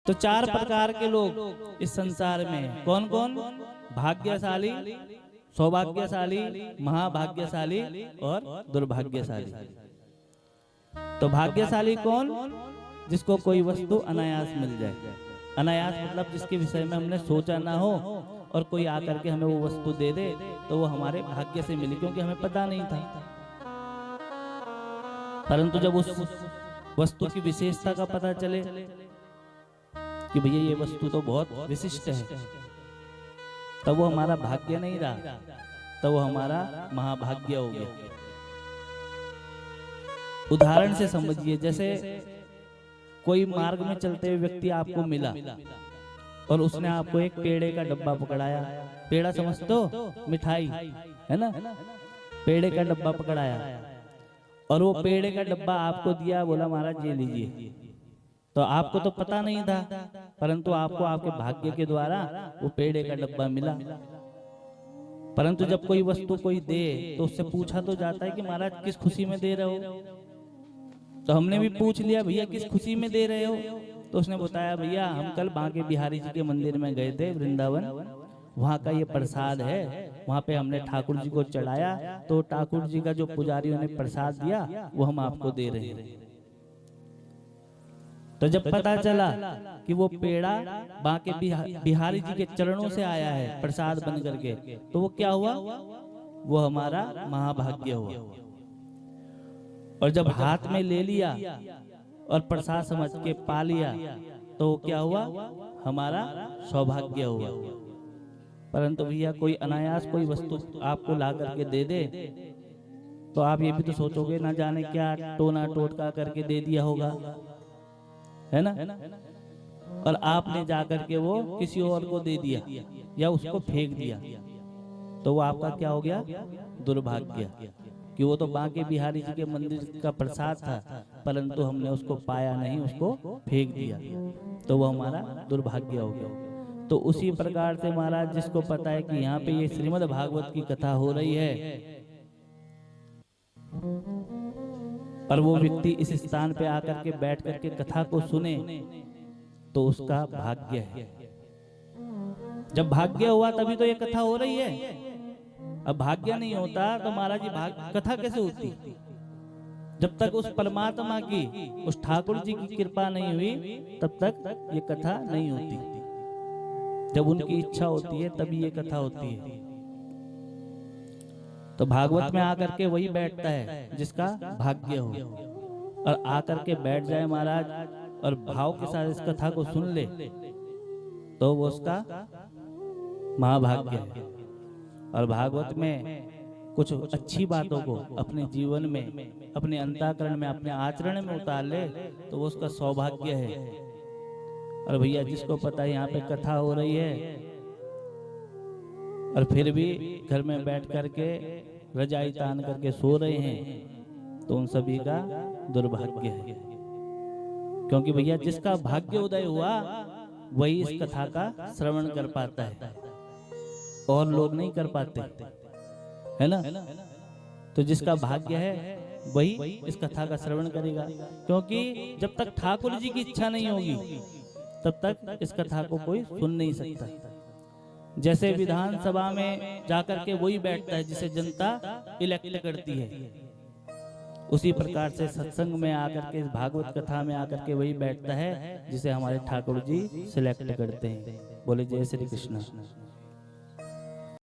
तो चार प्रकार के लोग इस संसार में हैं। कौन कौन? भाग्यशाली, सौभाग्यशाली, महाभाग्यशाली और दुर्भाग्यशाली। तो भाग्यशाली कौन? जिसको कोई वस्तु अनायास मिल जाए। अनायास मतलब जिसके विषय में हमने सोचा ना हो और कोई आकर के हमें वो वस्तु दे दे, तो वो हमारे भाग्य से मिली, क्योंकि हमें पता नहीं था। परंतु जब उस वस्तु की विशेषता का पता चले कि भैया ये वस्तु तो बहुत विशिष्ट है, तब वो हमारा भाग्य नहीं रहा, तब वो हमारा महाभाग्य हो गया। उदाहरण से समझिए, जैसे कोई मार्ग में चलते हुए व्यक्ति आपको मिला और उसने आपको एक पेड़े का डब्बा पकड़ाया। पेड़ा समझते हो? मिठाई है ना? पेड़े का डब्बा पकड़ाया और वो पेड़े का डब्बा आपको दिया, बोला महाराज ये लीजिए। तो आपको तो पता नहीं था, परंतु आपको आपके भाग्य के द्वारा वो पेड़े का डब्बा मिला। परंतु जब कोई वस्तु कोई दे तो उससे पूछा तो जाता है कि महाराज किस खुशी में दे रहे हो? तो हमने भी पूछ लिया, भैया किस खुशी में दे रहे हो? तो उसने बताया, भैया हम कल बांके बिहारी जी के मंदिर में गए थे, वृंदावन, वहाँ का ये प्रसाद है, वहाँ पे हमने ठाकुर जी को चढ़ाया, तो ठाकुर जी का जो पुजारियों ने प्रसाद दिया वो हम आपको दे रहे हैं। तो जब पता चला कि वो पेड़ा बांके बिहारी जी के चरणों से आया है प्रसाद बन करके, तो वो क्या हुआ? वो हमारा महाभाग्य हुआ। और जब हाथ में ले लिया और प्रसाद समझ के पा लिया, तो वो क्या हुआ? हमारा सौभाग्य हुआ। परंतु भैया कोई अनायास कोई वस्तु आपको ला करके दे दे, तो आप ये भी तो सोचोगे ना जाने क्या टोना टोटका करके दे दिया होगा, है ना? और आपने जा करके वो किसी और को दे दिया या उसको फेंक दिया, तो वो आपका क्या हो गया? दुर्भाग्य। कि वो तो बांके बिहारी जी के मंदिर का प्रसाद था, परंतु हमने उसको पाया नहीं, उसको फेंक दिया, तो वो हमारा दुर्भाग्य हो गया। तो उसी प्रकार से महाराज, जिसको पता है कि यहाँ पे ये श्रीमद् भागवत की कथा हो रही है, और वो व्यक्ति इस स्थान पे आकर के बैठ करके कथा को सुने, तो उसका भाग्य है। जब भाग्य हुआ तभी तो ये कथा हो रही है। अब भाग्य नहीं होता तो महाराज जी कथा कैसे होती? जब तक उस परमात्मा की, उस ठाकुर जी की कृपा नहीं हुई, तब तक ये कथा नहीं होती। जब उनकी इच्छा होती है तभी ये कथा होती है। तो भागवत में आकर के वही बैठता है जिसका भाग्य हो, और आकर के बैठ जाए महाराज और भाव के साथ इस कथा को सुन ले, तो वो उसका महाभाग्य है। और भागवत में कुछ अच्छी बातों को अपने जीवन में, अपने अंतःकरण में, अपने आचरण में उतार ले, तो वो उसका सौभाग्य है। और भैया जिसको पता है यहाँ पे कथा हो रही है और फिर भी घर में बैठ करके रजाई तान करके सो रहे हैं, तो उन सभी का दुर्भाग्य है। क्योंकि भैया जिसका भाग्य उदय हुआ वही इस कथा का श्रवण कर पाता है, और लोग नहीं कर पाते, है ना? तो जिसका भाग्य है वही इस कथा का श्रवण करेगा, क्योंकि जब तक ठाकुर जी की इच्छा नहीं होगी तब तक इस कथा को कोई सुन नहीं सकता। जैसे विधानसभा में जाकर के वही बैठता है जिसे जनता इलेक्ट करती है, उसी प्रकार से सत्संग में आकर के, इस भागवत कथा में आकर के वही बैठता है जिसे हमारे ठाकुर जी सिलेक्ट करते हैं। बोले जय श्री कृष्ण।